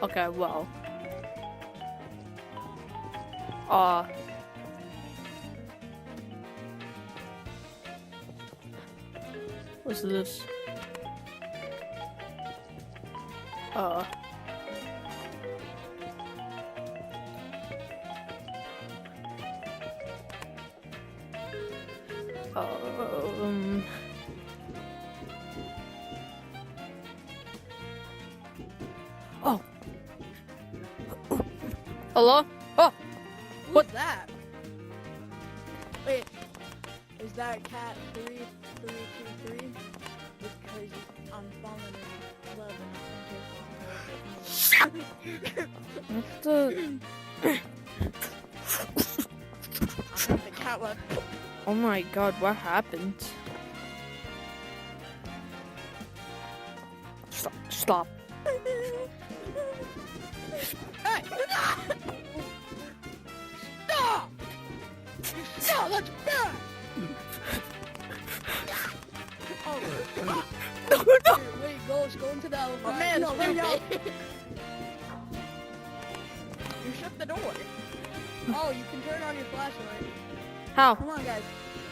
Okay, well. What's this? Oh. Hello? Oh. What's that? Wait, is that cat 3323? Because I'm falling in love and What the? I think the cat left. Oh my god, what happened? Stop. Hey! Stop! Stop! That's bad! Oh, No, no! wait, go into the elevator. Oh man, no, you shut the door. Oh, you can turn on your flashlight. How? Come on, guys.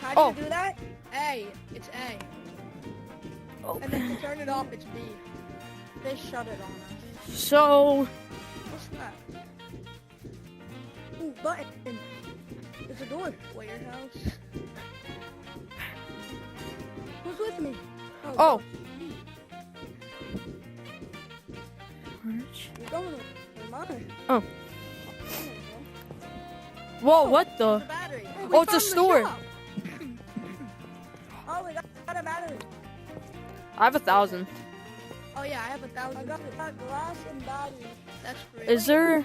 How do you do that? A. It's A. Oh. And then to turn it off, it's B. They shut it on us. So... What's that? Ooh, button. There's a door. Warehouse. Who's with me? Oh. You're going with mine. Oh. Whoa, what the? There's a battery. Oh, it's a store. Oh, we got a battery. I have 1,000. Oh yeah, I have 1,000. I got glass and battery. That's great. Is there...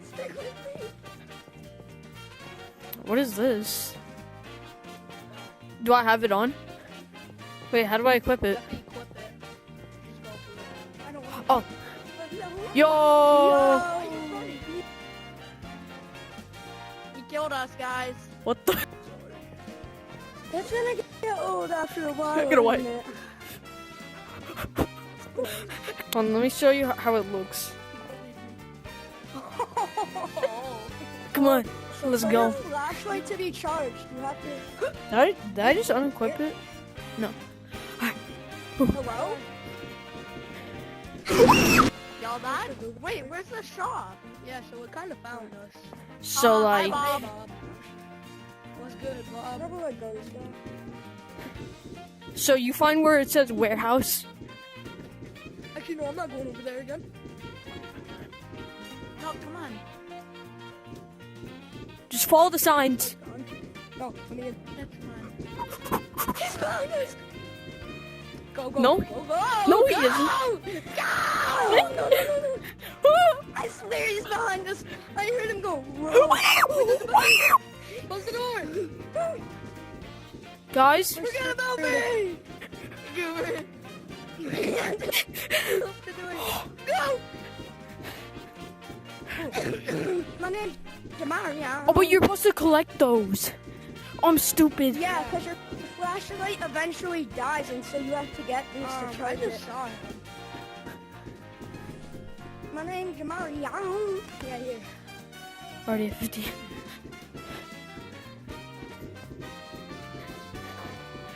Stick with me. What is this? Do I have it on? Wait, how do I equip it? Let me equip it. Just go through it. I don't want Oh. Yo! Yo! He killed us, guys. What the? It's gonna get old after a while. Get away. isn't it? Hold on, let me show you how it looks. Come on, let's For go. your flashlight to be charged, you have to. Did I just unequip it? No. Hello? Y'all died? Wait, where's the shop? Yeah, so it kind of found us. So like, Hi, Bob. What's good, Bob? Where do I go this guy? so you find where it says warehouse? Actually, no, I'm not going over there again. No, come on. Just follow the signs. No, come in. That's fine. He's behind us. Go, go, No. go, go. No, he go! isn't. Go! No, no, no, no. I swear he's behind us. I heard him go. Close the door. Guys, Forget about me. Go. My name's Jamar. oh, but you're supposed to collect those. I'm stupid. Yeah, because your flashlight eventually dies, and so you have to get these to charge it. Saw him. My name's Jamari. Yeah, here. Already at 50.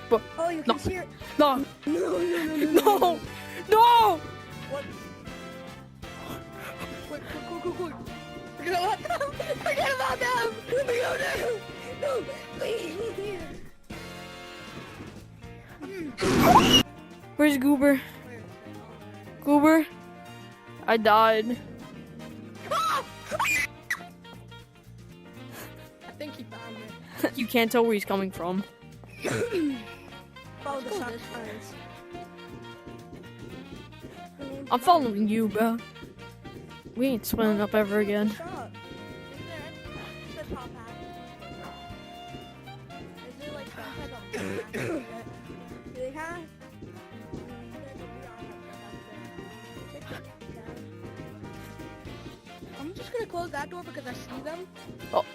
But Oh, you can see it. no, No, no, no, no, no, no. What? Quick, quick, quick, quick, quick. Forget about them. Forget about them. Let me go now. No, please. Where's Goober? Goober? I died. I think he found me. You can't tell where he's coming from. Follow the signs. I'm following you, bro. We ain't splitting up ever again. Shop. Is there the top hat? Is there like top hat on? Big hat? I'm just gonna close that door because I see them. Oh.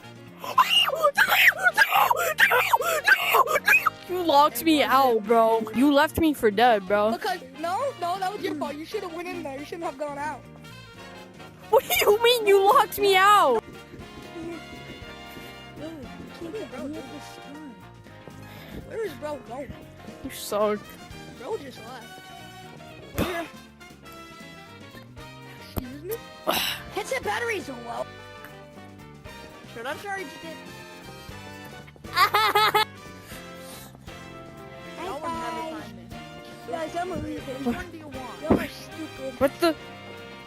You locked me out, bro. You left me for dead, bro. Because no, that was your fault. You should have went in there. You shouldn't have gone out. What do you mean you locked me out? Where is bro going? You suck. Bro just left. Where? Excuse me? Headset batteries are low. Should I charge it? No one had to find me. Guys, I'm leaving. Which one do you want? Y'all are stupid. What the?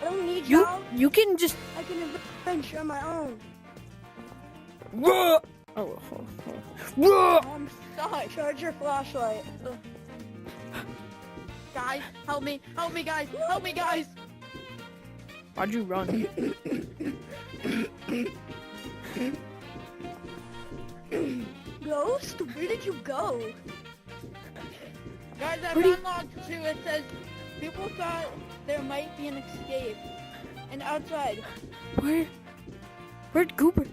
I don't need y'all. You can just. I can adventure on my own. Oh. I'm stuck. Charge your flashlight. Guys, help me. Help me, guys. Help me, guys. Why'd you run? Ghost? Where did you go? Guys, I've unlocked two. It says people thought there might be an escape. And outside. Where'd Goober?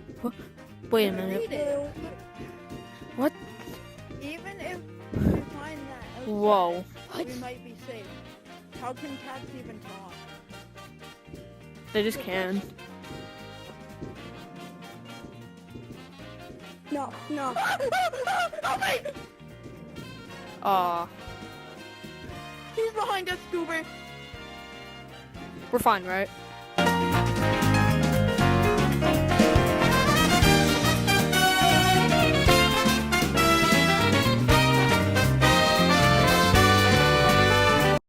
Wait a minute. Read it. What? Even if we find that outside, Whoa. we might be safe. How can cats even talk? They just can. No. Help me! He's behind us, Goober. We're fine, right?